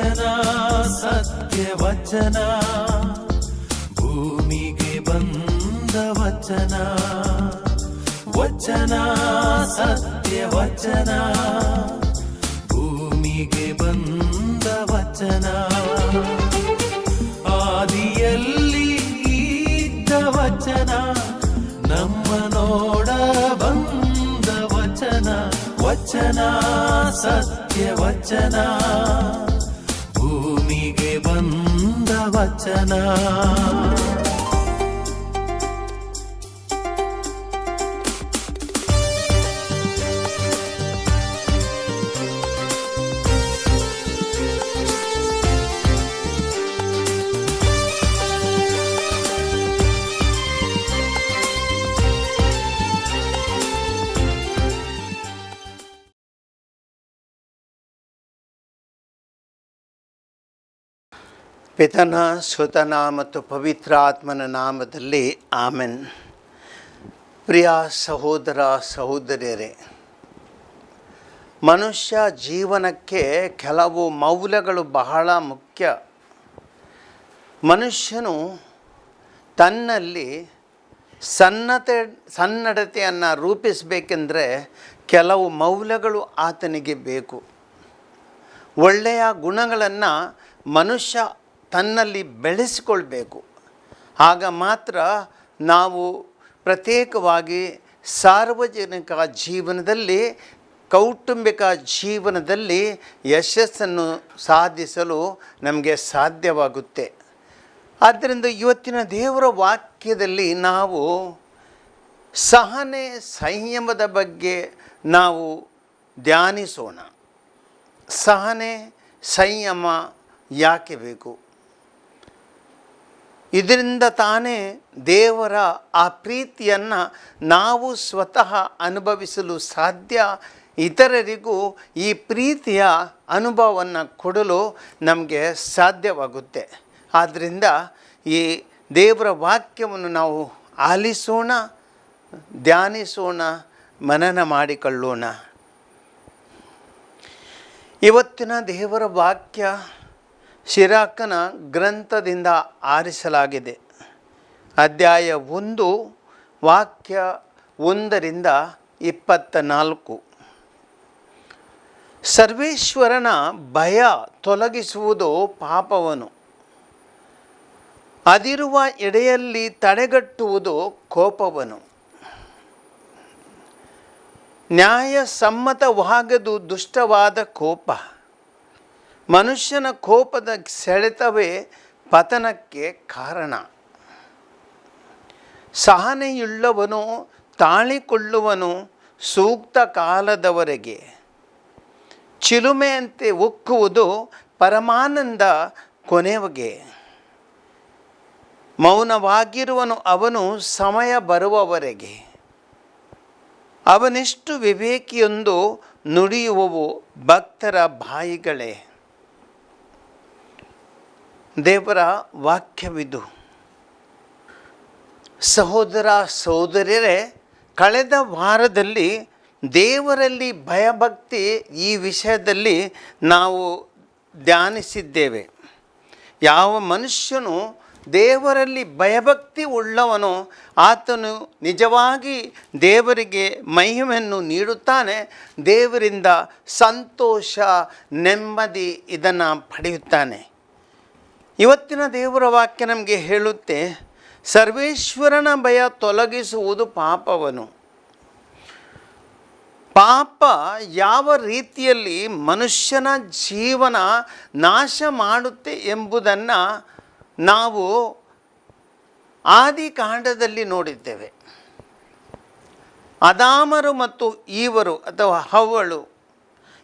ವಚನ ಸತ್ಯ ವಚನ, ಭೂಮಿಗೆ ಬಂದ ವಚನ. ವಚನ ಸತ್ಯ ವಚನ, ಭೂಮಿಗೆ ಬಂದ ವಚನ. ಆದಿಯಲ್ಲಿ ಇದ್ದ ವಚನ, ನಮ್ಮ ನೋಡ ಬಂದ ವಚನ. ವಚನ ಸತ್ಯ ವಚನ, ಭೂಮಿಗೆ ಬಂದ ವಚನ. ಪಿತನ ಸುತನ ಮತ್ತು ಪವಿತ್ರ ಆತ್ಮನ ನಾಮದಲ್ಲಿ ಆಮೆನ್. ಪ್ರಿಯ ಸಹೋದರ ಸಹೋದರಿಯರೇ, ಮನುಷ್ಯ ಜೀವನಕ್ಕೆ ಕೆಲವು ಮೌಲ್ಯಗಳು ಬಹಳ ಮುಖ್ಯ. ಮನುಷ್ಯನು ತನ್ನಲ್ಲಿ ಸನ್ನಡತೆಯನ್ನು ರೂಪಿಸಬೇಕೆಂದರೆ ಕೆಲವು ಮೌಲ್ಯಗಳು ಆತನಿಗೆ ಬೇಕು. ಒಳ್ಳೆಯ ಗುಣಗಳನ್ನು ಮನುಷ್ಯ ತನ್ನಲ್ಲಿ ಬೆಳೆಸಿಕೊಳ್ಬೇಕು. ಆಗ ಮಾತ್ರ ನಾವು ಪ್ರತ್ಯೇಕವಾಗಿ ಸಾರ್ವಜನಿಕ ಜೀವನದಲ್ಲಿ, ಕೌಟುಂಬಿಕ ಜೀವನದಲ್ಲಿ ಯಶಸ್ಸನ್ನು ಸಾಧಿಸಲು ನಮಗೆ ಸಾಧ್ಯವಾಗುತ್ತೆ. ಆದ್ದರಿಂದ ಇವತ್ತಿನ ದೇವರ ವಾಕ್ಯದಲ್ಲಿ ನಾವು ಸಹನೆ ಸಂಯಮದ ಬಗ್ಗೆ ನಾವು ಧ್ಯಾನಿಸೋಣ. ಸಹನೆ ಸಂಯಮ ಯಾಕೆ ಬೇಕು? ಇದರಿಂದ ತಾನೇ ದೇವರ ಆ ಪ್ರೀತಿಯನ್ನು ನಾವು ಸ್ವತಃ ಅನುಭವಿಸಲು ಸಾಧ್ಯ. ಇತರರಿಗೂ ಈ ಪ್ರೀತಿಯ ಅನುಭವವನ್ನು ಕೊಡಲು ನಮಗೆ ಸಾಧ್ಯವಾಗುತ್ತೆ. ಆದ್ದರಿಂದ ಈ ದೇವರ ವಾಕ್ಯವನ್ನು ನಾವು ಆಲಿಸೋಣ, ಧ್ಯಾನಿಸೋಣ, ಮನನ ಮಾಡಿಕೊಳ್ಳೋಣ. ಇವತ್ತಿನ ದೇವರ ವಾಕ್ಯ ಶಿರಾಕನ ಗ್ರಂಥದಿಂದ ಆರಿಸಲಾಗಿದೆ. ಅಧ್ಯಾಯ 1 ವಾಕ್ಯ 1ರಿಂದ 24. ಸರ್ವೇಶ್ವರನ ಭಯ ತೊಲಗಿಸುವುದು ಪಾಪವನು, ಅದಿರುವ ಎಡೆಯಲ್ಲಿ ತಡೆಗಟ್ಟುವುದು ಕೋಪವನು. ನ್ಯಾಯಸಮ್ಮತವಾಗದು ದುಷ್ಟವಾದ ಕೋಪ, ಮನುಷ್ಯನ ಕೋಪದ ಸೆಳೆತವೇ ಪತನಕ್ಕೆ ಕಾರಣ. ಸಹನೆಯುಳ್ಳವನು ತಾಳಿಕೊಳ್ಳುವನು ಸೂಕ್ತ ಕಾಲದವರೆಗೆ, ಚಿಲುಮೆಯಂತೆ ಉಕ್ಕುವುದು ಪರಮಾನಂದ ಕೊನೆವಗೆ. ಮೌನವಾಗಿರುವನು ಅವನು ಸಮಯ ಬರುವವರೆಗೆ, ಅವನೆಷ್ಟು ವಿವೇಕಿಯೊಂದು ನುಡಿಯುವವು ಭಕ್ತರ ಬಾಯಿಗಳೇ. ದೇವರ ವಾಕ್ಯವಿದು. ಸಹೋದರ ಸಹೋದರಿಯರೇ, ಕಳೆದ ವಾರದಲ್ಲಿ ದೇವರಲ್ಲಿ ಭಯಭಕ್ತಿ ಈ ವಿಷಯದಲ್ಲಿ ನಾವು ಧ್ಯಾನಿಸಿದ್ದೇವೆ. ಯಾವ ಮನುಷ್ಯನು ದೇವರಲ್ಲಿ ಭಯಭಕ್ತಿ ಉಳ್ಳವನು ಆತನು ನಿಜವಾಗಿ ದೇವರಿಗೆ ಮಹಿಮೆಯನ್ನು ನೀಡುತ್ತಾನೆ. ದೇವರಿಂದ ಸಂತೋಷ, ನೆಮ್ಮದಿ ಇದನ್ನು ಪಡೆಯುತ್ತಾನೆ. ಇವತ್ತಿನ ದೇವರ ವಾಕ್ಯ ನಮಗೆ ಹೇಳುತ್ತೆ, ಸರ್ವೇಶ್ವರನ ಭಯ ತೊಲಗಿಸುವುದು ಪಾಪವನು. ಪಾಪ ಯಾವ ರೀತಿಯಲ್ಲಿ ಮನುಷ್ಯನ ಜೀವನ ನಾಶ ಮಾಡುತ್ತೆ ಎಂಬುದನ್ನು ನಾವು ಆದಿಕಾಂಡದಲ್ಲಿ ನೋಡಿದ್ದೇವೆ. ಅದಾಮರು ಮತ್ತು ಈವರು ಅಥವಾ ಹವ್ವಳು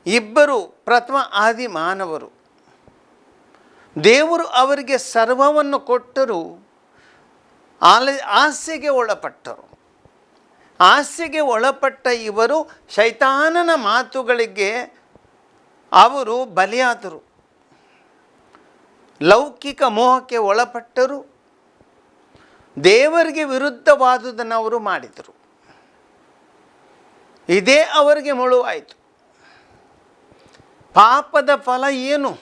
ಇಬ್ಬರು ಪ್ರಥಮ ಆದಿ ಮಾನವರು. ದೇವರು ಅವರಿಗೆ ಸರ್ವವನ್ನು ಕೊಟ್ಟರು, ಆಸೆಗೆ ಒಳಪಟ್ಟರು. ಆಸೆಗೆ ಒಳಪಟ್ಟ ಇವರು ಶೈತಾನನ ಮಾತುಗಳಿಗೆ ಅವರು ಬಲಿಯಾದರು. ಲೌಕಿಕ ಮೋಹಕ್ಕೆ ಒಳಪಟ್ಟರು. ದೇವರಿಗೆ ವಿರುದ್ಧವಾದುದನ್ನು ಅವರು ಮಾಡಿದರು. ಇದೇ ಅವರಿಗೆ ಮುಳುವಾಯಿತು. ಪಾಪದ ಫಲ ಏನು?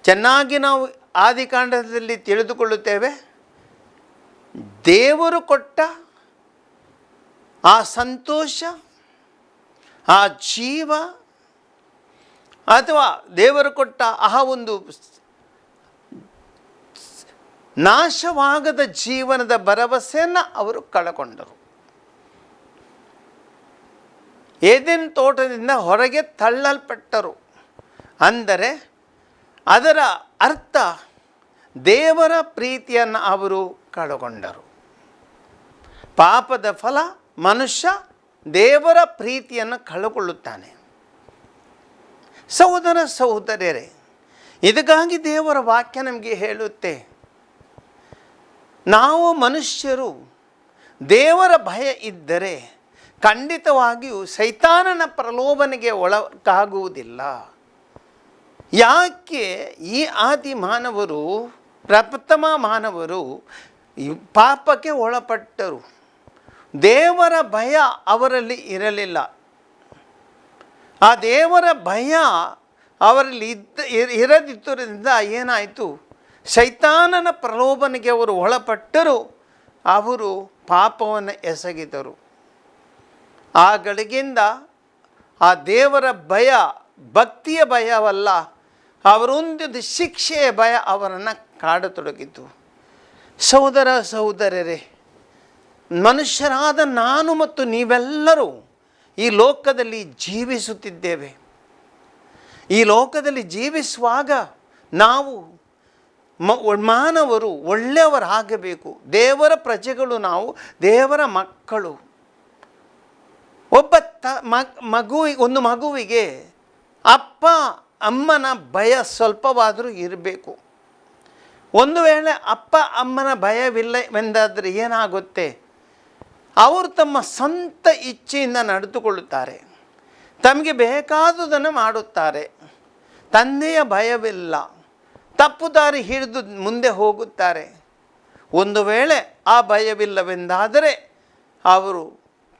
ಚೆನ್ನಾಗಿ ನಾವು ಆದಿಕಾಂಡದಲ್ಲಿ ತಿಳಿದುಕೊಳ್ಳುತ್ತೇವೆ. ದೇವರು ಕೊಟ್ಟ ಆ ಸಂತೋಷ, ಆ ಜೀವ, ಅಥವಾ ದೇವರು ಕೊಟ್ಟ ಆ ಒಂದು ನಾಶವಾಗದ ಜೀವನದ ಭರವಸೆಯನ್ನು ಅವರು ಕಳಕೊಂಡರು. ಏದೆನ್ ತೋಟದಿಂದ ಹೊರಗೆ ತಳ್ಳಲ್ಪಟ್ಟರು. ಅಂದರೆ ಅದರ ಅರ್ಥ ದೇವರ ಪ್ರೀತಿಯನ್ನು ಅವರು ಕಳಕೊಂಡರು. ಪಾಪದ ಫಲ ಮನುಷ್ಯ ದೇವರ ಪ್ರೀತಿಯನ್ನು ಕಳಕೊಳ್ಳುತ್ತಾನೆ. ಸಹೋದರ ಸಹೋದರಿಯರೇ, ಇದಕ್ಕಾಗಿ ದೇವರ ವಾಕ್ಯ ನಮಗೆ ಹೇಳುತ್ತೆ, ನಾವು ಮನುಷ್ಯರು ದೇವರ ಭಯ ಇದ್ದರೆ ಖಂಡಿತವಾಗಿಯೂ ಸೈತಾನನ ಪ್ರಲೋಭನೆಗೆ ಒಳಗಾಗುವುದಿಲ್ಲ. ಯಾಕೆ ಈ ಆದಿ ಮಾನವರು, ಪ್ರಥಮ ಮಾನವರು ಈ ಪಾಪಕ್ಕೆ ಒಳಪಟ್ಟರು? ದೇವರ ಭಯ ಅವರಲ್ಲಿ ಇರಲಿಲ್ಲ. ಆ ದೇವರ ಭಯ ಅವರಲ್ಲಿ ಇರದಿದ್ದರಿಂದ ಏನಾಯಿತು? ಸೈತಾನನ ಪ್ರಲೋಭನೆಗೆ ಅವರು ಒಳಪಟ್ಟರು. ಅವರು ಪಾಪವನ್ನು ಎಸಗಿದರು. ಆ ಗಳಿಗೆಯಿಂದ ಆ ದೇವರ ಭಯ ಭಕ್ತಿಯ ಭಯವಲ್ಲ, ಅವರೊಂದು ಶಿಕ್ಷೆಯ ಭಯ ಅವರನ್ನು ಕಾಡತೊಡಗಿತು. ಸಹೋದರ ಸಹೋದರರೇ, ಮನುಷ್ಯರಾದ ನಾನು ಮತ್ತು ನೀವೆಲ್ಲರೂ ಈ ಲೋಕದಲ್ಲಿ ಜೀವಿಸುತ್ತಿದ್ದೇವೆ. ಈ ಲೋಕದಲ್ಲಿ ಜೀವಿಸುವಾಗ ನಾವು ಮಾನವರು ಒಳ್ಳೆಯವರಾಗಬೇಕು. ದೇವರ ಪ್ರಜೆಗಳು, ನಾವು ದೇವರ ಮಕ್ಕಳು. ಒಬ್ಬ ಒಂದು ಮಗುವಿಗೆ ಅಪ್ಪ ಅಮ್ಮನ ಭಯ ಸ್ವಲ್ಪವಾದರೂ ಇರಬೇಕು. ಒಂದು ವೇಳೆ ಅಪ್ಪ ಅಮ್ಮನ ಭಯವಿಲ್ಲವೆಂದಾದರೆ ಏನಾಗುತ್ತೆ? ಅವರು ತಮ್ಮ ಸ್ವಂತ ಇಚ್ಛೆಯಿಂದ ನಡೆದುಕೊಳ್ಳುತ್ತಾರೆ, ತಮಗೆ ಬೇಕಾದುದನ್ನು ಮಾಡುತ್ತಾರೆ. ತಂದೆಯ ಭಯವಿಲ್ಲ, ತಪ್ಪು ದಾರಿ ಹಿಡಿದು ಮುಂದೆ ಹೋಗುತ್ತಾರೆ. ಒಂದು ವೇಳೆ ಆ ಭಯವಿಲ್ಲವೆಂದಾದರೆ ಅವರು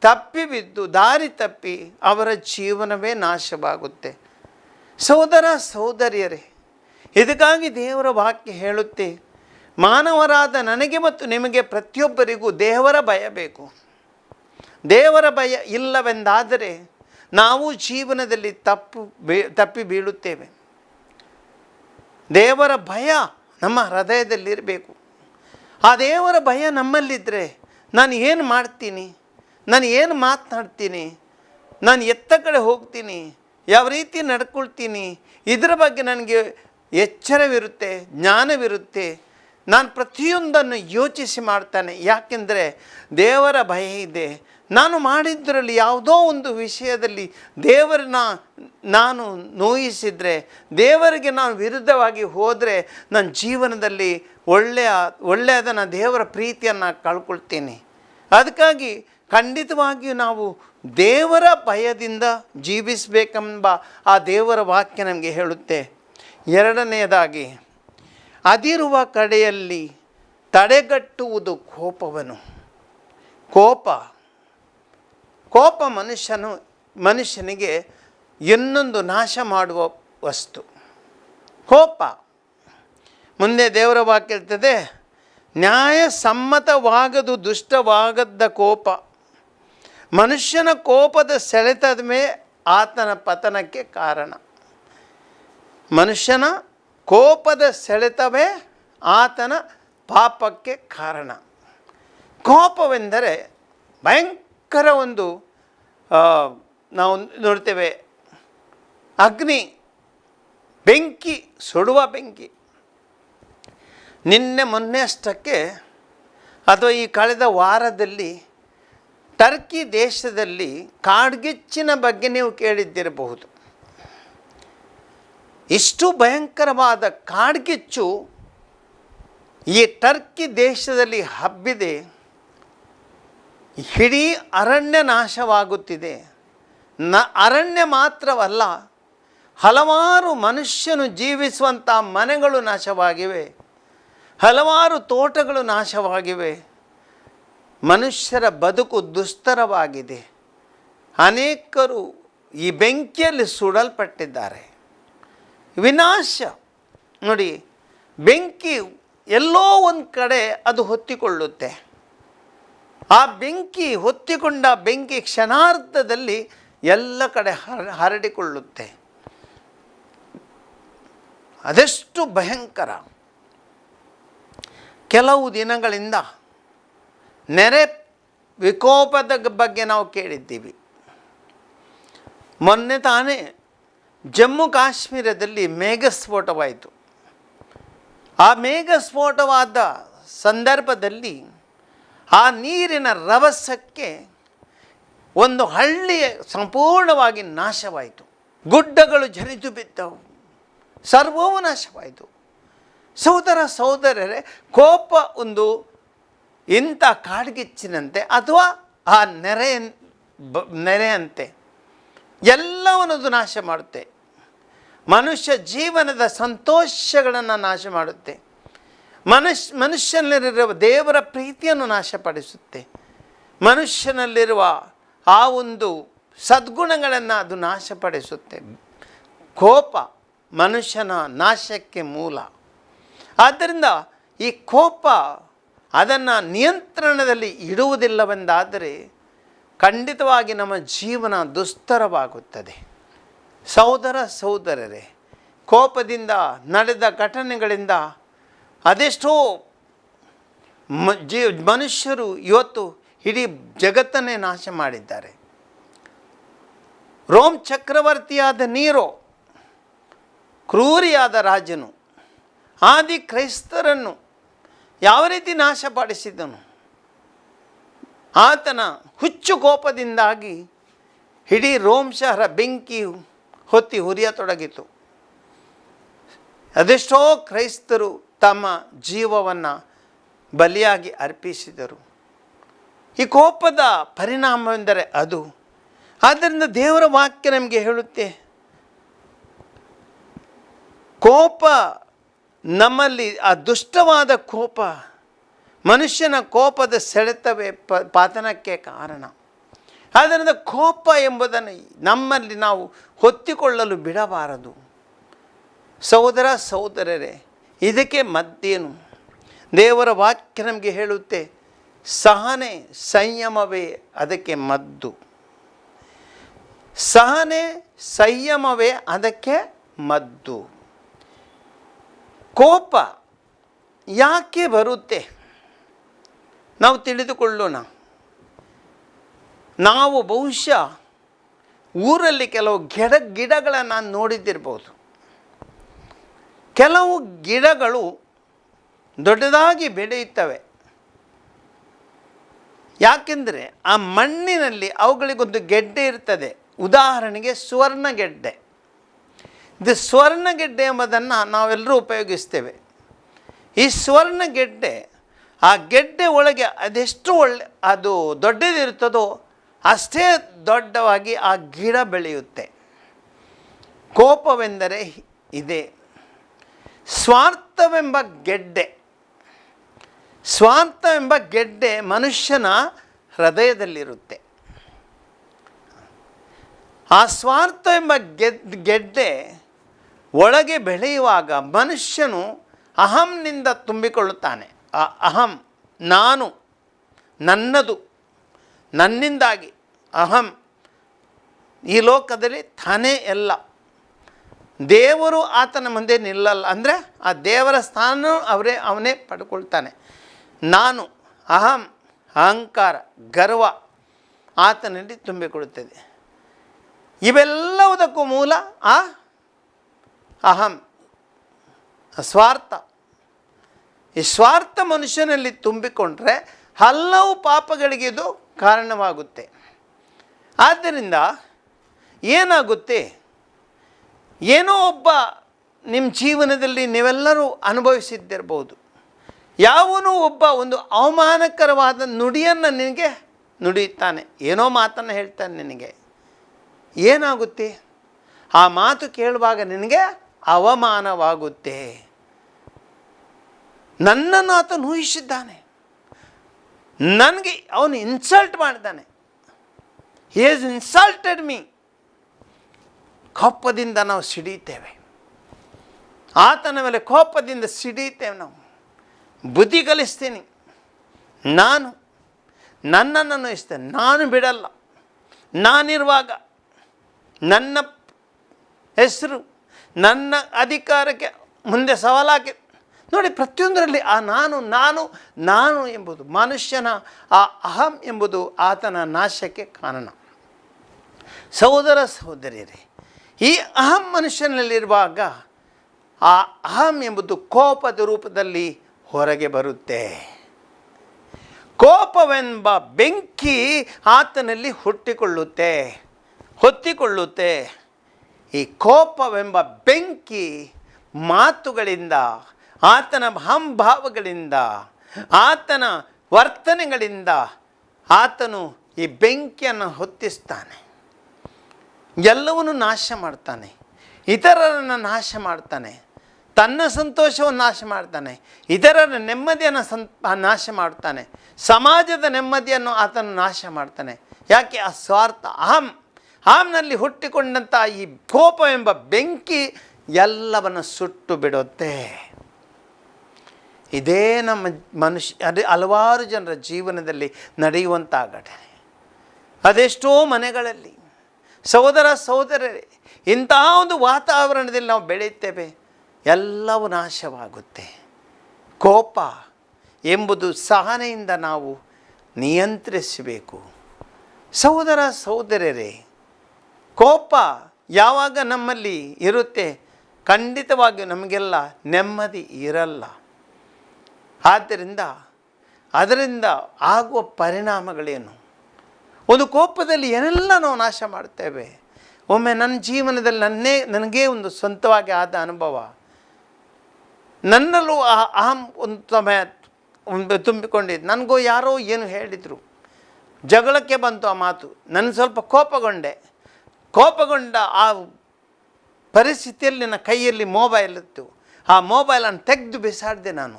ತಪ್ಪಿ ಬಿದ್ದು ದಾರಿ ತಪ್ಪಿ ಅವರ ಜೀವನವೇ ನಾಶವಾಗುತ್ತೆ. ಸಹೋದರ ಸಹೋದರಿಯರೇ, ಇದಕ್ಕಾಗಿ ದೇವರ ವಾಕ್ಯ ಹೇಳುತ್ತೆ, ಮಾನವರಾದ ನನಗೆ ಮತ್ತು ನಿಮಗೆ ಪ್ರತಿಯೊಬ್ಬರಿಗೂ ದೇವರ ಭಯ ಬೇಕು. ದೇವರ ಭಯ ಇಲ್ಲವೆಂದಾದರೆ ನಾವು ಜೀವನದಲ್ಲಿ ತಪ್ಪಿ ಬೀಳುತ್ತೇವೆ. ದೇವರ ಭಯ ನಮ್ಮ ಹೃದಯದಲ್ಲಿರಬೇಕು. ಆ ದೇವರ ಭಯ ನಮ್ಮಲ್ಲಿದ್ದರೆ ನಾನು ಏನು ಮಾಡ್ತೀನಿ, ನಾನು ಏನು ಮಾತನಾಡ್ತೀನಿ, ನಾನು ಎತ್ತ ಕಡೆ ಹೋಗ್ತೀನಿ, ಯಾವ ರೀತಿ ನಡ್ಕೊಳ್ತೀನಿ, ಇದರ ಬಗ್ಗೆ ನನಗೆ ಎಚ್ಚರವಿರುತ್ತೆ, ಜ್ಞಾನವಿರುತ್ತೆ. ನಾನು ಪ್ರತಿಯೊಂದನ್ನು ಯೋಚಿಸಿ ಮಾಡ್ತಾನೆ. ಯಾಕೆಂದರೆ ದೇವರ ಭಯ ಇದೆ. ನಾನು ಮಾಡಿದ್ದರಲ್ಲಿ ಯಾವುದೋ ಒಂದು ವಿಷಯದಲ್ಲಿ ದೇವರನ್ನ ನಾನು ನೋಯಿಸಿದರೆ, ದೇವರಿಗೆ ನಾನು ವಿರುದ್ಧವಾಗಿ ಹೋದರೆ ನನ್ನ ಜೀವನದಲ್ಲಿ ಒಳ್ಳೆಯದನ್ನು ದೇವರ ಪ್ರೀತಿಯನ್ನು ಕಳ್ಕೊಳ್ತೀನಿ. ಅದಕ್ಕಾಗಿ ಖಂಡಿತವಾಗಿಯೂ ನಾವು ದೇವರ ಭಯದಿಂದ ಜೀವಿಸಬೇಕೆಂಬ ಆ ದೇವರ ವಾಕ್ಯ ನಮಗೆ ಹೇಳುತ್ತೆ. ಎರಡನೆಯದಾಗಿ, ಅದಿರುವ ಕಡೆಯಲ್ಲಿ ತಡೆಗಟ್ಟುವುದು ಕೋಪವನು. ಕೋಪ ಮನುಷ್ಯನಿಗೆ ಇನ್ನೊಂದು ನಾಶ ಮಾಡುವ ವಸ್ತು. ಕೋಪ, ಮುಂದೆ ದೇವರ ವಾಕ್ಯ ಇರ್ತದೆ, ನ್ಯಾಯಸಮ್ಮತವಾಗದು ದುಷ್ಟವಾಗದ ಕೋಪ. ಮನುಷ್ಯನ ಕೋಪದ ಸೆಳೆತದ ಮೇಲೆ ಆತನ ಪತನಕ್ಕೆ ಕಾರಣ. ಮನುಷ್ಯನ ಕೋಪದ ಸೆಳೆತವೇ ಆತನ ಪಾಪಕ್ಕೆ ಕಾರಣ. ಕೋಪವೆಂದರೆ ಭಯಂಕರ ಒಂದು, ನಾವು ನೋಡ್ತೇವೆ, ಅಗ್ನಿ, ಬೆಂಕಿ, ಸುಡುವ ಬೆಂಕಿ. ಮೊನ್ನೆ ಅಷ್ಟಕ್ಕೆ ಅಥವಾ ಈ ಕಳೆದ ವಾರದಲ್ಲಿ ಟರ್ಕಿ ದೇಶದಲ್ಲಿ ಕಾಡ್ಗಿಚ್ಚಿನ ಬಗ್ಗೆ ನೀವು ಕೇಳಿದ್ದಿರಬಹುದು. ಇಷ್ಟು ಭಯಂಕರವಾದ ಕಾಡ್ಗಿಚ್ಚು ಈ ಟರ್ಕಿ ದೇಶದಲ್ಲಿ ಹಬ್ಬಿದೆ. ಇಡೀ ಅರಣ್ಯ ನಾಶವಾಗುತ್ತಿದೆ. ಅರಣ್ಯ ಮಾತ್ರವಲ್ಲ, ಹಲವಾರು ಮನುಷ್ಯನು ಜೀವಿಸುವಂಥ ಮನೆಗಳು ನಾಶವಾಗಿವೆ, ಹಲವಾರು ತೋಟಗಳು ನಾಶವಾಗಿವೆ. ಮನುಷ್ಯರ ಬದುಕು ದುಸ್ತರವಾಗಿದೆ. ಅನೇಕರು ಈ ಬೆಂಕಿಯಲ್ಲಿ ಸುಡಲ್ಪಟ್ಟಿದ್ದಾರೆ. ವಿನಾಶ ನೋಡಿ, ಬೆಂಕಿ ಎಲ್ಲೋ ಒಂದು ಕಡೆ ಅದು ಹೊತ್ತಿಕೊಳ್ಳುತ್ತೆ. ಆ ಬೆಂಕಿ ಹೊತ್ತಿಕೊಂಡ ಬೆಂಕಿ ಕ್ಷಣಾರ್ಧದಲ್ಲಿ ಎಲ್ಲ ಕಡೆ ಹರಡಿಕೊಳ್ಳುತ್ತೆ. ಅದೆಷ್ಟು ಭಯಂಕರ. ಕೆಲವು ದಿನಗಳಿಂದ ನೆರೆ ವಿಕೋಪದ ಬಗ್ಗೆ ನಾವು ಕೇಳಿದ್ದೀವಿ. ಮೊನ್ನೆ ತಾನೇ ಜಮ್ಮು ಕಾಶ್ಮೀರದಲ್ಲಿ ಮೇಘಸ್ಫೋಟವಾಯಿತು. ಆ ಮೇಘಸ್ಫೋಟವಾದ ಸಂದರ್ಭದಲ್ಲಿ ಆ ನೀರಿನ ರಭಸಕ್ಕೆ ಒಂದು ಹಳ್ಳಿ ಸಂಪೂರ್ಣವಾಗಿ ನಾಶವಾಯಿತು. ಗುಡ್ಡಗಳು ಜರಿದು ಬಿದ್ದವು, ಸರ್ವವೂ ನಾಶವಾಯಿತು. ಸಹೋದರರೇ, ಕೋಪ ಒಂದು ಇಂಥ ಕಾಡ್ಗಿಚ್ಚಿನಂತೆ ಅಥವಾ ಆ ನೆರೆಯಂತೆ ಎಲ್ಲವನ್ನದು ನಾಶ ಮಾಡುತ್ತೆ. ಮನುಷ್ಯ ಜೀವನದ ಸಂತೋಷಗಳನ್ನು ನಾಶ ಮಾಡುತ್ತೆ. ಮನುಷ್ಯನಲ್ಲಿರುವ ದೇವರ ಪ್ರೀತಿಯನ್ನು ನಾಶಪಡಿಸುತ್ತೆ. ಮನುಷ್ಯನಲ್ಲಿರುವ ಆ ಒಂದು ಸದ್ಗುಣಗಳನ್ನು ಅದು ನಾಶಪಡಿಸುತ್ತೆ. ಕೋಪ ಮನುಷ್ಯನ ನಾಶಕ್ಕೆ ಮೂಲ. ಆದ್ದರಿಂದ ಈ ಕೋಪ ಅದನ್ನು ನಿಯಂತ್ರಣದಲ್ಲಿ ಇಡುವುದಿಲ್ಲವೆಂದಾದರೆ ಖಂಡಿತವಾಗಿ ನಮ್ಮ ಜೀವನ ದುಸ್ತರವಾಗುತ್ತದೆ. ಸಹೋದರರೇ, ಕೋಪದಿಂದ ನಡೆದ ಘಟನೆಗಳಿಂದ ಅದೆಷ್ಟೋ ಮನುಷ್ಯರು ಇವತ್ತು ಇಡೀ ಜಗತ್ತನ್ನೇ ನಾಶ ಮಾಡಿದ್ದಾರೆ. ರೋಮ್ ಚಕ್ರವರ್ತಿಯಾದ ನೀರೋ, ಕ್ರೂರಿಯಾದ ರಾಜನು, ಆದಿ ಕ್ರೈಸ್ತರನ್ನು ಯಾವ ರೀತಿ ನಾಶಪಡಿಸಿದನು. ಆತನ ಹುಚ್ಚು ಕೋಪದಿಂದಾಗಿ ಇಡೀ ರೋಮ್ ಶಹರ ಬೆಂಕಿ ಹೊತ್ತಿ ಉರಿಯತೊಡಗಿತು. ಅದೆಷ್ಟೋ ಕ್ರೈಸ್ತರು ತಮ್ಮ ಜೀವವನ್ನು ಬಲಿಯಾಗಿ ಅರ್ಪಿಸಿದರು. ಈ ಕೋಪದ ಪರಿಣಾಮವೆಂದರೆ ಅದು. ಆದ್ದರಿಂದ ದೇವರ ವಾಕ್ಯ ನಮಗೆ ಹೇಳುತ್ತೆ, ಕೋಪ ನಮ್ಮಲ್ಲಿ ಆ ದುಷ್ಟವಾದ ಕೋಪ, ಮನುಷ್ಯನ ಕೋಪದ ಸೆಳೆತವೇ ಪತನಕ್ಕೆ ಕಾರಣ. ಆದ್ದರಿಂದ ಕೋಪ ಎಂಬುದನ್ನು ನಮ್ಮಲ್ಲಿ ನಾವು ಹೊತ್ತಿಕೊಳ್ಳಲು ಬಿಡಬಾರದು. ಸಹೋದರರೇ, ಇದಕ್ಕೆ ಮದ್ದೇನು? ದೇವರ ವಾಕ್ಯ ನಮಗೆ ಹೇಳುತ್ತೆ, ಸಹನೆ ಸಂಯಮವೇ ಅದಕ್ಕೆ ಮದ್ದು. ಸಹನೆ ಸಂಯಮವೇ ಅದಕ್ಕೆ ಮದ್ದು. ಕೋಪ ಯಾಕೆ ಬರುತ್ತೆ ನಾವು ತಿಳಿದುಕೊಳ್ಳೋಣ. ನಾವು ಬಹುಶಃ ಊರಲ್ಲಿ ಕೆಲವು ಗಿಡಗಳನ್ನು ನೋಡಿದ್ದಿರ್ಬೋದು. ಕೆಲವು ಗಿಡಗಳು ದೊಡ್ಡದಾಗಿ ಬೆಳೆಯುತ್ತವೆ. ಯಾಕೆಂದರೆ ಆ ಮಣ್ಣಿನಲ್ಲಿ ಅವುಗಳಿಗೊಂದು ಗೆಡ್ಡೆ ಇರ್ತದೆ. ಉದಾಹರಣೆಗೆ ಸುವರ್ಣಗೆಡ್ಡೆ. ಇದು ಸುವರ್ಣಗೆಡ್ಡೆ ಎಂಬುದನ್ನು ನಾವೆಲ್ಲರೂ ಉಪಯೋಗಿಸ್ತೇವೆ. ಈ ಸುವರ್ಣಗೆಡ್ಡೆ, ಆ ಗೆಡ್ಡೆ ಒಳಗೆ ಅದೆಷ್ಟು ಅದು ದೊಡ್ಡದಿರುತ್ತದೋ ಅಷ್ಟೇ ದೊಡ್ಡವಾಗಿ ಆ ಗಿಡ ಬೆಳೆಯುತ್ತೆ. ಕೋಪವೆಂದರೆ ಇದೆ. ಸ್ವಾರ್ಥವೆಂಬ ಗೆಡ್ಡೆ ಮನುಷ್ಯನ ಹೃದಯದಲ್ಲಿರುತ್ತೆ. ಆ ಸ್ವಾರ್ಥ ಎಂಬ ಗೆಡ್ಡೆ ಒಳಗೆ ಬೆಳೆಯುವಾಗ ಮನುಷ್ಯನು ಅಹಂನಿಂದ ತುಂಬಿಕೊಳ್ಳುತ್ತಾನೆ. ಆ ಅಹಂ, ನಾನು, ನನ್ನದು, ನನ್ನಿಂದಾಗಿ ಅಹಂ. ಈ ಲೋಕದಲ್ಲಿ ತಾನೇ ಎಲ್ಲ. ದೇವರು ಆತನ ಮುಂದೆ ನಿಲ್ಲಲ್ಲ. ಅಂದರೆ ಆ ದೇವರ ಸ್ಥಾನ ಅವನೇ ಪಡ್ಕೊಳ್ತಾನೆ. ನಾನು, ಅಹಂ, ಅಹಂಕಾರ, ಗರ್ವ ಆತನಲ್ಲಿ ತುಂಬಿಕೊಳ್ಳುತ್ತದೆ. ಇವೆಲ್ಲವುದಕ್ಕೂ ಮೂಲ ಆ ಅಹಂ, ಸ್ವಾರ್ಥ. ಈ ಸ್ವಾರ್ಥ ಮನುಷ್ಯನಲ್ಲಿ ತುಂಬಿಕೊಂಡ್ರೆ ಹಲವು ಪಾಪಗಳಿಗೆ ಇದು ಕಾರಣವಾಗುತ್ತೆ. ಆದ್ದರಿಂದ ಏನಾಗುತ್ತೆ, ಏನೋ ಒಬ್ಬ ನಿಮ್ಮ ಜೀವನದಲ್ಲಿ ನೀವೆಲ್ಲರೂ ಅನುಭವಿಸಿದ್ದಿರ್ಬೋದು. ಯಾವನೋ ಒಬ್ಬ ಒಂದು ಅವಮಾನಕರವಾದ ನುಡಿಯನ್ನು ನಿನಗೆ ನುಡಿಯುತ್ತಾನೆ, ಏನೋ ಮಾತನ್ನು ಹೇಳ್ತಾನೆ ನಿನಗೆ. ಏನಾಗುತ್ತೆ, ಆ ಮಾತು ಕೇಳುವಾಗ ನಿನಗೆ ಅವಮಾನವಾಗುತ್ತೆ. ನನ್ನನ್ನು ಆತ ಊಹಿಸಿದ್ದಾನೆ, ನನಗೆ ಅವನು ಇನ್ಸಲ್ಟ್ ಮಾಡಿದ್ದಾನೆ. He has insulted me. ಕೋಪದಿಂದ ನಾವು ಸಿಡಿಯುತ್ತೇವೆ. ಆತನ ಮೇಲೆ ಕೋಪದಿಂದ ಸಿಡಿತೇವೆ ನಾವು. ಬುದ್ಧಿ ಕಲಿಸ್ತೀನಿ, ನಾನು ನನ್ನನ್ನು ಇಸ್ತೇನೆ, ನಾನು ಬಿಡಲ್ಲ. ನಾನಿರುವಾಗ ನನ್ನ ಹೆಸರು ನನ್ನ ಅಧಿಕಾರಕ್ಕೆ ಮುಂದೆ ಸವಾಲಾಗಿ ನೋಡಿ. ಪ್ರತಿಯೊಂದರಲ್ಲಿ ಆ ನಾನು ಎಂಬುದು, ಮನುಷ್ಯನ ಆ ಅಹಂ ಎಂಬುದು ಆತನ ನಾಶಕ್ಕೆ ಕಾರಣ. ಸಹೋದರ ಸಹೋದರಿಯರೇ, ಈ ಅಹಂ ಮನುಷ್ಯನಲ್ಲಿರುವಾಗ ಆ ಅಹಂ ಎಂಬುದು ಕೋಪದ ರೂಪದಲ್ಲಿ ಹೊರಗೆ ಬರುತ್ತೆ. ಕೋಪವೆಂಬ ಬೆಂಕಿ ಆತನಲ್ಲಿ ಹೊತ್ತಿಕೊಳ್ಳುತ್ತೆ. ಈ ಕೋಪವೆಂಬ ಬೆಂಕಿ ಮಾತುಗಳಿಂದ, ಆತನ ಅಹಂಭಾವಗಳಿಂದ, ಆತನ ವರ್ತನೆಗಳಿಂದ ಆತನು ಈ ಬೆಂಕಿಯನ್ನು ಹೊತ್ತಿಸ್ತಾನೆ. ಎಲ್ಲವನ್ನು ನಾಶ ಮಾಡ್ತಾನೆ, ಇತರರನ್ನು ನಾಶ ಮಾಡ್ತಾನೆ, ತನ್ನ ಸಂತೋಷವನ್ನು ನಾಶ ಮಾಡ್ತಾನೆ, ಇತರರ ನೆಮ್ಮದಿಯನ್ನು ನಾಶ ಮಾಡ್ತಾನೆ, ಸಮಾಜದ ನೆಮ್ಮದಿಯನ್ನು ಆತನು ನಾಶ ಮಾಡ್ತಾನೆ. ಯಾಕೆ? ಆ ಸ್ವಾರ್ಥ ಅಹಂನಲ್ಲಿ ಹುಟ್ಟಿಕೊಂಡಂಥ ಈ ಕೋಪ ಎಂಬ ಬೆಂಕಿ ಎಲ್ಲವನ್ನು ಸುಟ್ಟು ಬಿಡುತ್ತೆ. ಇದೇ ನಮ್ಮ ಹಲವಾರು ಜನರ ಜೀವನದಲ್ಲಿ ನಡೆಯುವಂಥ ಘಟನೆ. ಅದೆಷ್ಟೋ ಮನೆಗಳಲ್ಲಿ ಸಹೋದರ ಸಹೋದರರೇ, ಇಂತಹ ಒಂದು ವಾತಾವರಣದಲ್ಲಿ ನಾವು ಬೆಳೆಯುತ್ತೇವೆ, ಎಲ್ಲವೂ ನಾಶವಾಗುತ್ತೆ. ಕೋಪ ಎಂಬುದು ಸಹನೆಯಿಂದ ನಾವು ನಿಯಂತ್ರಿಸಬೇಕು. ಸಹೋದರ ಸಹೋದರರೇ, ಕೋಪ ಯಾವಾಗ ನಮ್ಮಲ್ಲಿ ಇರುತ್ತೆ, ಖಂಡಿತವಾಗಿಯೂ ನಮಗೆಲ್ಲ ನೆಮ್ಮದಿ ಇರಲ್ಲ. ಆದ್ದರಿಂದ ಅದರಿಂದ ಆಗುವ ಪರಿಣಾಮಗಳೇನು? ಒಂದು ಕೋಪದಲ್ಲಿ ಏನೆಲ್ಲ ನಾವು ನಾಶ ಮಾಡ್ತೇವೆ. ಒಮ್ಮೆ ನನ್ನ ಜೀವನದಲ್ಲಿ ನನಗೇ ಒಂದು ಸ್ವಂತವಾಗಿ ಆದ ಅನುಭವ. ನನ್ನಲ್ಲೂ ಆ ಅಹಂ ಒಂದು ಸಮಯ ತುಂಬಿಕೊಂಡಿದ್ದು. ನನಗೂ ಯಾರೋ ಏನು ಹೇಳಿದರು, ಜಗಳಕ್ಕೆ ಬಂತು ಆ ಮಾತು. ನನ್ನ ಸ್ವಲ್ಪ ಕೋಪಗೊಂಡ ಆ ಪರಿಸ್ಥಿತಿಯಲ್ಲಿ ನನ್ನ ಕೈಯಲ್ಲಿ ಮೊಬೈಲ್ ಇತ್ತು. ಆ ಮೊಬೈಲನ್ನು ತೆಗೆದು ಬಿಸಾಡಿದೆ ನಾನು.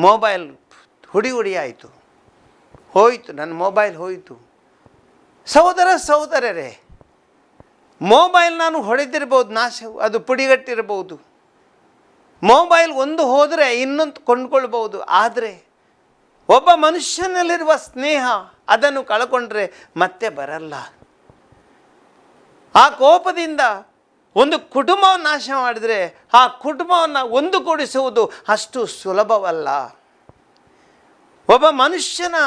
ಮೊಬೈಲ್ ಹುಡಿ ಆಯಿತು, ಹೋಯಿತು, ನನ್ನ ಮೊಬೈಲ್ ಹೋಯಿತು. ಸಹೋದರ ಸಹೋದರರೇ, ಮೊಬೈಲ್ ನಾನು ಹೊಡೆದಿರ್ಬೋದು, ಅದು ಪುಡಿಗಟ್ಟಿರ್ಬೋದು. ಮೊಬೈಲ್ ಒಂದು ಹೋದರೆ ಇನ್ನೊಂದು ಕೊಂಡ್ಕೊಳ್ಬೋದು. ಆದರೆ ಒಬ್ಬ ಮನುಷ್ಯನಲ್ಲಿರುವ ಸ್ನೇಹ ಅದನ್ನು ಕಳ್ಕೊಂಡ್ರೆ ಮತ್ತೆ ಬರಲ್ಲ. ಆ ಕೋಪದಿಂದ ಒಂದು ಕುಟುಂಬವನ್ನು ನಾಶ ಮಾಡಿದರೆ ಆ ಕುಟುಂಬವನ್ನು ಒಂದುಗೂಡಿಸುವುದು ಅಷ್ಟು ಸುಲಭವಲ್ಲ. ಒಬ್ಬ ಮನುಷ್ಯನ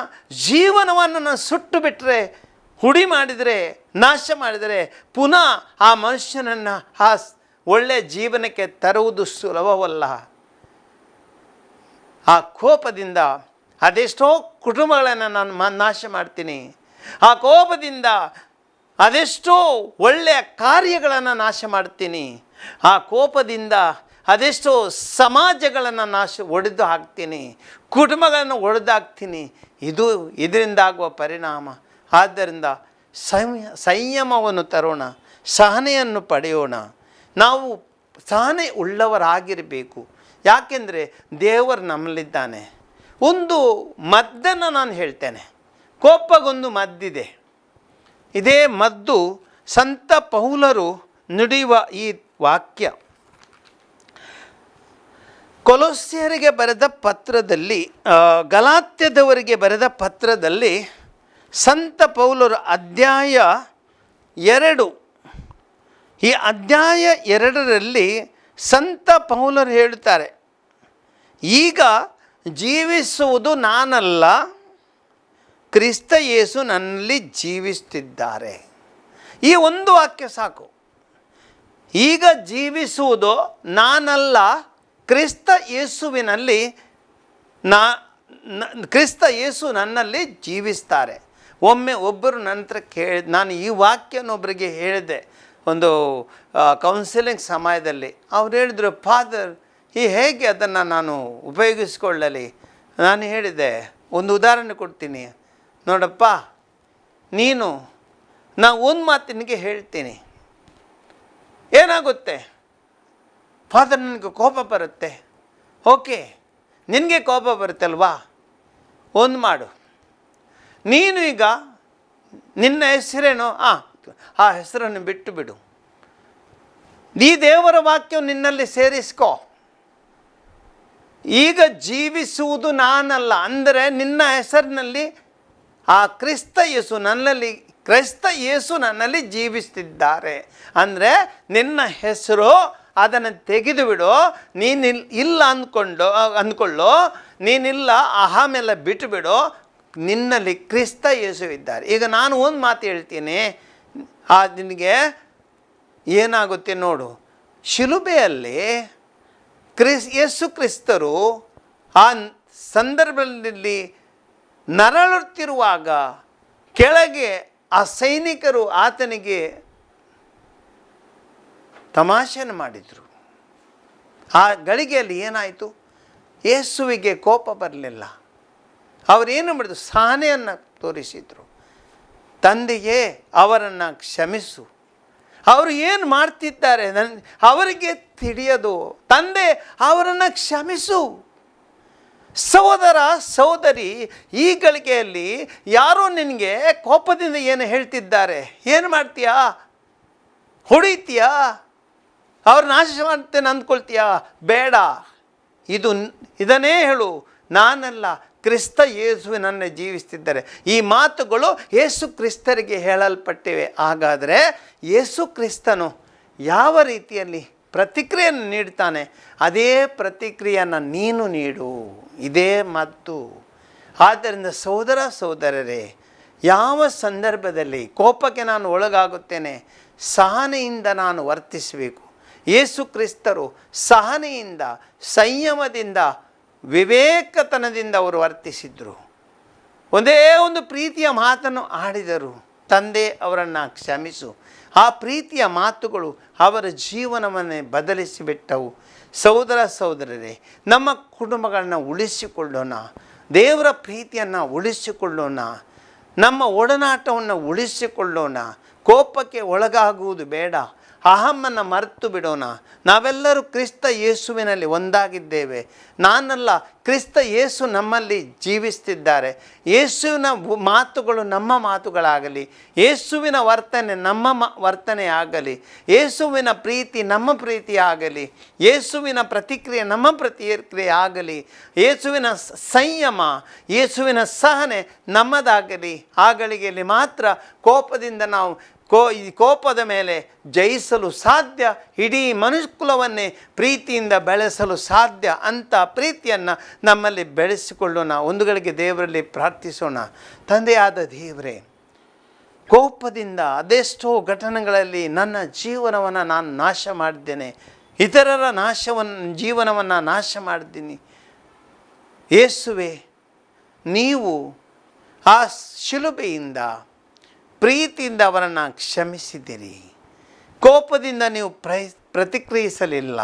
ಜೀವನವನ್ನು ಸುಟ್ಟು ಬಿಟ್ಟರೆ, ಹುಡಿ ಮಾಡಿದರೆ, ನಾಶ ಮಾಡಿದರೆ, ಪುನಃ ಆ ಮನುಷ್ಯನನ್ನು ಆ ಒಳ್ಳೆಯ ಜೀವನಕ್ಕೆ ತರುವುದು ಸುಲಭವಲ್ಲ. ಆ ಕೋಪದಿಂದ ಅದೆಷ್ಟೋ ಕುಟುಂಬಗಳನ್ನು ನಾನು ನಾಶ ಮಾಡ್ತೀನಿ. ಆ ಕೋಪದಿಂದ ಅದೆಷ್ಟೋ ಒಳ್ಳೆಯ ಕಾರ್ಯಗಳನ್ನು ನಾಶ ಮಾಡ್ತೀನಿ. ಆ ಕೋಪದಿಂದ ಅದೆಷ್ಟೋ ಸಮಾಜಗಳನ್ನು ಒಡೆದು ಹಾಕ್ತೀನಿ, ಕುಟುಂಬಗಳನ್ನು ಒಡೆದು ಹಾಕ್ತೀನಿ. ಇದರಿಂದಾಗುವ ಪರಿಣಾಮ. ಆದ್ದರಿಂದ ಸಂಯಮವನ್ನು ತರೋಣ, ಸಹನೆಯನ್ನು ಪಡೆಯೋಣ. ನಾವು ಸಹನೆ ಉಳ್ಳವರಾಗಿರಬೇಕು. ಯಾಕೆಂದರೆ ದೇವರು ನಮ್ಮಲ್ಲಿದ್ದಾನೆ. ಒಂದು ಮದ್ದನ್ನು ನಾನು ಹೇಳ್ತೇನೆ. ಕೋಪಗೊಂದು ಮದ್ದಿದೆ. ಇದೇ ಮದ್ದು ಸಂತ ಪೌಲರು ನುಡಿಯುವ ಈ ವಾಕ್ಯ ಕೊಲೊಸ್ಸೆಯರಿಗೆ ಬರೆದ ಪತ್ರದಲ್ಲಿ, ಗಲಾತ್ಯದವರಿಗೆ ಬರೆದ ಪತ್ರದಲ್ಲಿ ಸಂತ ಪೌಲರು ಅಧ್ಯಾಯ 2, ಈ ಅಧ್ಯಾಯ 2ರಲ್ಲಿ ಸಂತ ಪೌಲರು ಹೇಳುತ್ತಾರೆ, ಈಗ ಜೀವಿಸುವುದು ನಾನಲ್ಲ, ಕ್ರಿಸ್ತ ಯೇಸು ನನ್ನಲ್ಲಿ ಜೀವಿಸುತ್ತಿದ್ದಾರೆ. ಈ ಒಂದು ವಾಕ್ಯ ಸಾಕು. ಈಗ ಜೀವಿಸುವುದು ನಾನಲ್ಲ, ಕ್ರಿಸ್ತ ಯೇಸುವಿನಲ್ಲಿ ಕ್ರಿಸ್ತ ಯೇಸು ನನ್ನಲ್ಲಿ ಜೀವಿಸ್ತಾರೆ. ಒಮ್ಮೆ ಒಬ್ಬರು ನಂತರ ನಾನು ಈ ವಾಕ್ಯನೊಬ್ಬರಿಗೆ ಹೇಳಿದೆ ಒಂದು ಕೌನ್ಸಿಲಿಂಗ್ ಸಮಯದಲ್ಲಿ. ಅವ್ರು ಹೇಳಿದರು, ಫಾದರ್ ಹೇಗೆ ಅದನ್ನು ನಾನು ಉಪಯೋಗಿಸ್ಕೊಳ್ಳಲಿ? ನಾನು ಹೇಳಿದೆ, ಒಂದು ಉದಾಹರಣೆ ಕೊಡ್ತೀನಿ ನೋಡಪ್ಪ, ನಾನು ಒಂದು ಮಾತು ನಿನಗೆ ಹೇಳ್ತೀನಿ, ಏನಾಗುತ್ತೆ? ಫಾದರ್, ನನಗೆ ಕೋಪ ಬರುತ್ತೆ. ಓಕೆ, ನಿನಗೆ ಕೋಪ ಬರುತ್ತಲ್ವಾ? ಒಂದು ಮಾಡು, ನೀನು ಈಗ ನಿನ್ನ ಹೆಸರೇನೋ ಆ ಹೆಸರನ್ನು ಬಿಟ್ಟು ಬಿಡು. ಈ ದೇವರ ವಾಕ್ಯ ನಿನ್ನಲ್ಲಿ ಸೇರಿಸ್ಕೋ. ಈಗ ಜೀವಿಸುವುದು ನಾನಲ್ಲ, ಅಂದರೆ ನಿನ್ನ ಹೆಸರಿನಲ್ಲಿ ಆ ಕ್ರಿಸ್ತ ಯೇಸು ನನ್ನಲ್ಲಿ ಜೀವಿಸ್ತಿದ್ದಾರೆ. ಅಂದರೆ ನಿನ್ನ ಹೆಸರು ಅದನ್ನು ತೆಗೆದು ಬಿಡು. ಇಲ್ಲ ಅಂದ್ಕೊಳ್ಳೋ, ನೀನಿಲ್ಲ ಅಹಮೆಲ್ಲ ಬಿಟ್ಟುಬಿಡು. ನಿನ್ನಲ್ಲಿ ಕ್ರಿಸ್ತ ಯೇಸು ಇದ್ದಾರೆ. ಈಗ ನಾನು ಒಂದು ಮಾತು ಹೇಳ್ತೀನಿ, ನಿನಗೆ ಏನಾಗುತ್ತೆ ನೋಡು. ಶಿಲುಬೆಯಲ್ಲಿ ಯೇಸು ಕ್ರಿಸ್ತರು ಆ ಸಂದರ್ಭದಲ್ಲಿ ನರಳುತ್ತಿರುವಾಗ ಕೆಳಗೆ ಆ ಸೈನಿಕರು ಆತನಿಗೆ ತಮಾಷೆಯನ್ನು ಮಾಡಿದರು. ಆ ಗಳಿಗೆಯಲ್ಲಿ ಏನಾಯಿತು? ಯೇಸುವಿಗೆ ಕೋಪ ಬರಲಿಲ್ಲ. ಅವರೇನು ಮಾಡಿದ್ರು? ಸಹನೆಯನ್ನು ತೋರಿಸಿದರು. ತಂದೆಯೇ, ಅವರನ್ನು ಕ್ಷಮಿಸು, ಅವರು ಏನು ಮಾಡ್ತಿದ್ದಾರೆ ಅವರಿಗೆ ತಿಳಿಯದು. ತಂದೆ, ಅವರನ್ನು ಕ್ಷಮಿಸು. ಸಹೋದರ ಸಹೋದರಿ, ಈ ಗಳಿಗೆಯಲ್ಲಿ ಯಾರೋ ನಿನಗೆ ಕೋಪದಿಂದ ಏನು ಹೇಳ್ತಿದ್ದಾರೆ, ಏನು ಮಾಡ್ತೀಯಾ? ಹೊಡಿತೀಯಾ? ಅವ್ರು ನಾಶ ಮಾಡ್ತೇನೆ ಅಂದ್ಕೊಳ್ತೀಯಾ? ಬೇಡ. ಇದನ್ನೇ ಹೇಳು, ನಾನಲ್ಲ, ಕ್ರಿಸ್ತ ಯೇಸುವಿನನ್ನೇ ಜೀವಿಸ್ತಿದ್ದಾರೆ. ಈ ಮಾತುಗಳು ಯೇಸು ಕ್ರಿಸ್ತರಿಗೆ ಹೇಳಲ್ಪಟ್ಟಿವೆ. ಹಾಗಾದರೆ ಯೇಸು ಕ್ರಿಸ್ತನು ಯಾವ ರೀತಿಯಲ್ಲಿ ಪ್ರತಿಕ್ರಿಯೆಯನ್ನು ನೀಡ್ತಾನೆ, ಅದೇ ಪ್ರತಿಕ್ರಿಯೆಯನ್ನು ನೀನು ನೀಡು. ಇದೇ ಮತ್ತು ಆದ್ದರಿಂದ ಸಹೋದರ ಸಹೋದರರೇ, ಯಾವ ಸಂದರ್ಭದಲ್ಲಿ ಕೋಪಕ್ಕೆ ನಾನು ಒಳಗಾಗುತ್ತೇನೆ, ಸಹನೆಯಿಂದ ನಾನು ವರ್ತಿಸಬೇಕು. ಯೇಸು ಕ್ರಿಸ್ತರು ಸಹನೆಯಿಂದ, ಸಂಯಮದಿಂದ, ವಿವೇಕತನದಿಂದ ಅವರು ವರ್ತಿಸಿದರು. ಒಂದೇ ಒಂದು ಪ್ರೀತಿಯ ಮಾತನ್ನು ಆಡಿದರು, ತಂದೆ ಅವರನ್ನು ಕ್ಷಮಿಸು. ಆ ಪ್ರೀತಿಯ ಮಾತುಗಳು ಅವರ ಜೀವನವನ್ನೇ ಬದಲಿಸಿಬಿಟ್ಟವು. ಸಹೋದರ ಸಹೋದರರೇ, ನಮ್ಮ ಕುಟುಂಬಗಳನ್ನ ಉಳಿಸಿಕೊಳ್ಳೋಣ, ದೇವರ ಪ್ರೀತಿಯನ್ನು ಉಳಿಸಿಕೊಳ್ಳೋಣ, ನಮ್ಮ ಒಡನಾಟವನ್ನು ಉಳಿಸಿಕೊಳ್ಳೋಣ. ಕೋಪಕ್ಕೆ ಒಳಗಾಗುವುದು ಬೇಡ, ಅಹಮ್ಮನ್ನು ಮರೆತು ಬಿಡೋಣ. ನಾವೆಲ್ಲರೂ ಕ್ರಿಸ್ತ ಯೇಸುವಿನಲ್ಲಿ ಒಂದಾಗಿದ್ದೇವೆ. ನಾನಲ್ಲ, ಕ್ರಿಸ್ತ ಯೇಸು ನಮ್ಮಲ್ಲಿ ಜೀವಿಸ್ತಿದ್ದಾರೆ. ಯೇಸುವಿನ ಮಾತುಗಳು ನಮ್ಮ ಮಾತುಗಳಾಗಲಿ, ಯೇಸುವಿನ ವರ್ತನೆ ನಮ್ಮ ವರ್ತನೆ ಆಗಲಿ, ಯೇಸುವಿನ ಪ್ರೀತಿ ನಮ್ಮ ಪ್ರೀತಿ ಆಗಲಿ, ಯೇಸುವಿನ ಪ್ರತಿಕ್ರಿಯೆ ನಮ್ಮ ಪ್ರತಿಕ್ರಿಯೆ ಆಗಲಿ, ಯೇಸುವಿನ ಸಂಯಮ, ಯೇಸುವಿನ ಸಹನೆ ನಮ್ಮದಾಗಲಿ. ಆ ಗಳಿಗೆಯಲ್ಲಿ ಮಾತ್ರ ಕೋಪದಿಂದ ನಾವು ಈ ಕೋಪದ ಮೇಲೆ ಜಯಿಸಲು ಸಾಧ್ಯ. ಇಡೀ ಮನುಷ್ಯಕುಲವನ್ನೇ ಪ್ರೀತಿಯಿಂದ ಬೆಳೆಸಲು ಸಾಧ್ಯ. ಅಂಥ ಪ್ರೀತಿಯನ್ನು ನಮ್ಮಲ್ಲಿ ಬೆಳೆಸಿಕೊಳ್ಳೋಣ. ಒಂದು ಗಳಿಗೆ ದೇವರಲ್ಲಿ ಪ್ರಾರ್ಥಿಸೋಣ. ತಂದೆಯಾದ ದೇವರೇ, ಕೋಪದಿಂದ ಅದೆಷ್ಟೋ ಘಟನೆಗಳಲ್ಲಿ ನನ್ನ ಜೀವನವನ್ನು ನಾನು ನಾಶ ಮಾಡಿದ್ದೇನೆ, ಇತರರ ಜೀವನವನ್ನು ನಾಶ ಮಾಡಿದ್ದೀನಿ. ಯೇಸುವೆ, ನೀವು ಆ ಶಿಲುಬೆಯಿಂದ ಪ್ರೀತಿಯಿಂದ ಅವರನ್ನು ಕ್ಷಮಿಸಿದಿರಿ. ಕೋಪದಿಂದ ನೀವು ಪ್ರತಿಕ್ರಿಯಿಸಲಿಲ್ಲ,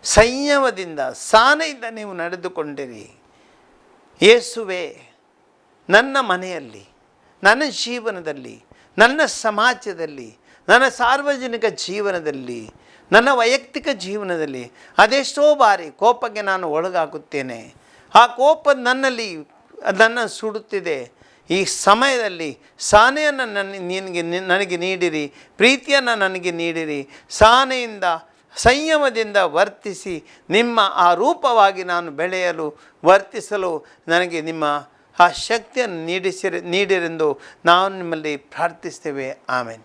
ಸಂಯಮದಿಂದ, ಸಹನೆಯಿಂದ ನೀವು ನಡೆದುಕೊಂಡಿರಿ. ಯೇಸುವೆ, ನನ್ನ ಮನೆಯಲ್ಲಿ, ನನ್ನ ಜೀವನದಲ್ಲಿ, ನನ್ನ ಸಮಾಜದಲ್ಲಿ, ನನ್ನ ಸಾರ್ವಜನಿಕ ಜೀವನದಲ್ಲಿ, ನನ್ನ ವೈಯಕ್ತಿಕ ಜೀವನದಲ್ಲಿ ಅದೆಷ್ಟೋ ಬಾರಿ ಕೋಪಕ್ಕೆ ನಾನು ಒಳಗಾಗುತ್ತೇನೆ. ಆ ಕೋಪ ನನ್ನನ್ನು ಸುಡುತ್ತಿದೆ. ಈ ಸಮಯದಲ್ಲಿ ಸಹನೆಯನ್ನು ನನಗೆ ನೀಡಿರಿ, ಪ್ರೀತಿಯನ್ನು ನನಗೆ ನೀಡಿರಿ. ಸಹನೆಯಿಂದ, ಸಂಯಮದಿಂದ ವರ್ತಿಸಿ ನಿಮ್ಮ ಆ ರೂಪವಾಗಿ ನಾನು ಬೆಳೆಯಲು, ವರ್ತಿಸಲು ನನಗೆ ನಿಮ್ಮ ಆ ಶಕ್ತಿಯನ್ನು ನೀಡಿರೆಂದು ನಾವು ನಿಮ್ಮಲ್ಲಿ ಪ್ರಾರ್ಥಿಸ್ತೇವೆ. ಆಮೆನ್.